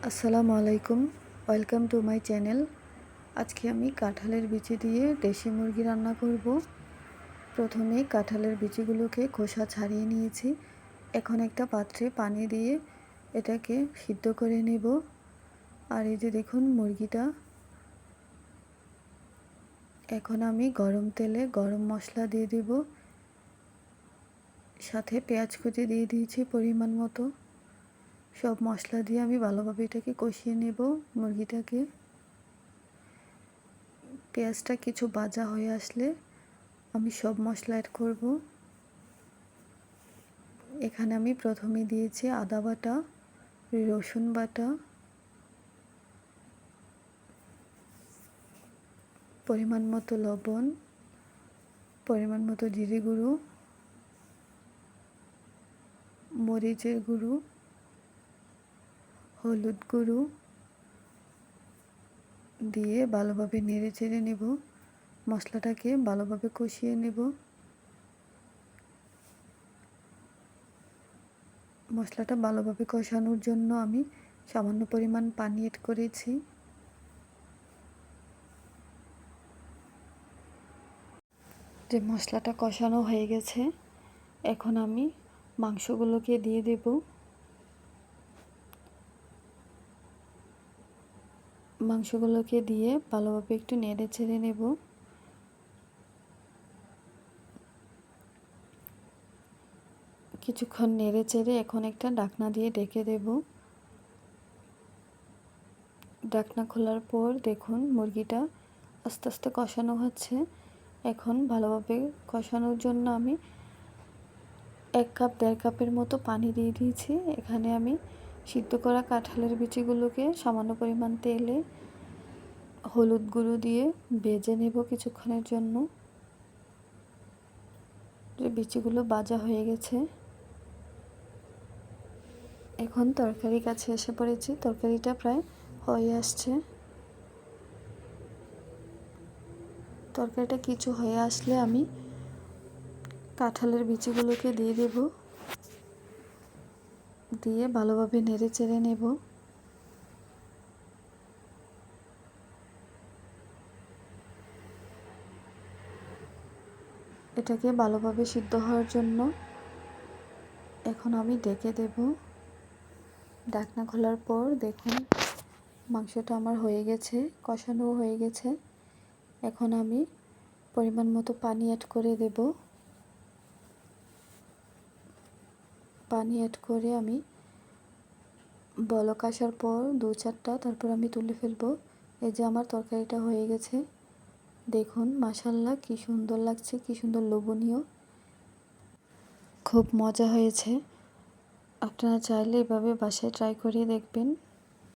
আসসালামু আলাইকুম, welcome to my channel. আজকে আমি কাঁঠালের বিচি দিয়ে দেশি মুরগি রান্না করব। প্রথমে কাঁঠালের বিচিগুলোকে খোসা ছাড়িয়ে নিয়েছি। এখন একটা পাত্রে পানি দিয়ে এটাকে সিদ্ধ করে নেব। আর এই যে দেখুন মুরগিটা। এখন আমি গরম তেলে গরম মশলা দিয়ে দেব, সাথে পেঁয়াজ কুচি দিয়ে দিয়েছি পরিমাণ মতো। সব মশলা দিয়ে আমি ভালোভাবে এটাকে কষিয়ে নেব মুরগিটাকে। পেঁয়াজটা কিছু ভাজা হয়ে আসলে আমি সব মশলা অ্যাড করব। এখানে আমি প্রথমে দিয়েছি আদা বাটা, রসুন বাটা, পরিমাণ মতো লবণ, পরিমাণ মতো জিরে গুঁড়ো, মরিচের গুঁড়ো, হলুদ গুঁড়ো দিয়ে ভালোভাবে নেড়ে চেড়ে নেব। মশলাটাকে ভালোভাবে কষিয়ে নেব। মশলাটা ভালোভাবে কষানোর জন্য আমি সামান্য পরিমাণ পানি অ্যাড করেছি। যে মশলাটা কষানো হয়ে গেছে, এখন আমি মাংসগুলোকে দিয়ে দেব। মাংসগুলোকে দিয়ে ভালোভাবে একটু নেড়ে চেড়ে নেব। কিছুক্ষণ নেড়ে চেড়ে এখন একটা ঢাকনা দিয়ে ঢেকে দেব। ঢাকনা খোলার পর দেখুন মুরগিটা আস্তে আস্তে কষানো হচ্ছে। এখন ভালোভাবে কষানোর জন্য আমি 1 কাপ 1.5 কাপের মতো পানি দিয়ে দিয়েছি। এখানে আমি সিদ্ধ করা কাঁঠালের বিচিগুলোকে সামান্য পরিমাণ তেলে হলুদ গুঁড়ো দিয়ে ভেজে নেব কিছুক্ষণের জন্য। যে বিচিগুলো ভাজা হয়ে গেছে, এখন তরকারির কাছে এসে পড়েছি। তরকারিটা প্রায় হয়ে আসছে। তরকারিটা কিছু হয়ে আসলে আমি কাঁঠালের বিচিগুলোকে দিয়ে দেব। দিয়ে ভালোভাবে নেড়ে চেড়ে নেব। এটাকে ভালোভাবে সিদ্ধ হওয়ার জন্য এখন আমি ঢেকে দেব। ঢাকনা খোলার পর দেখুন মাংসটা আমার হয়ে গেছে, কষানো হয়ে গেছে। এখন আমি পরিমাণ মতো পানি অ্যাড করে দেব। পানি অ্যাড করে আমি বলক আসার পর 2-4টা তারপর আমি তুলে ফেলবো। এই যে আমার তরকারিটা হয়ে গেছে। দেখুন মাশাআল্লাহ কি সুন্দর লাগছে, কি সুন্দর লোভনীয়, খুব মজা হয়েছে। আপনারা চাইলে এভাবে বাসায় ট্রাই করে দেখবেন।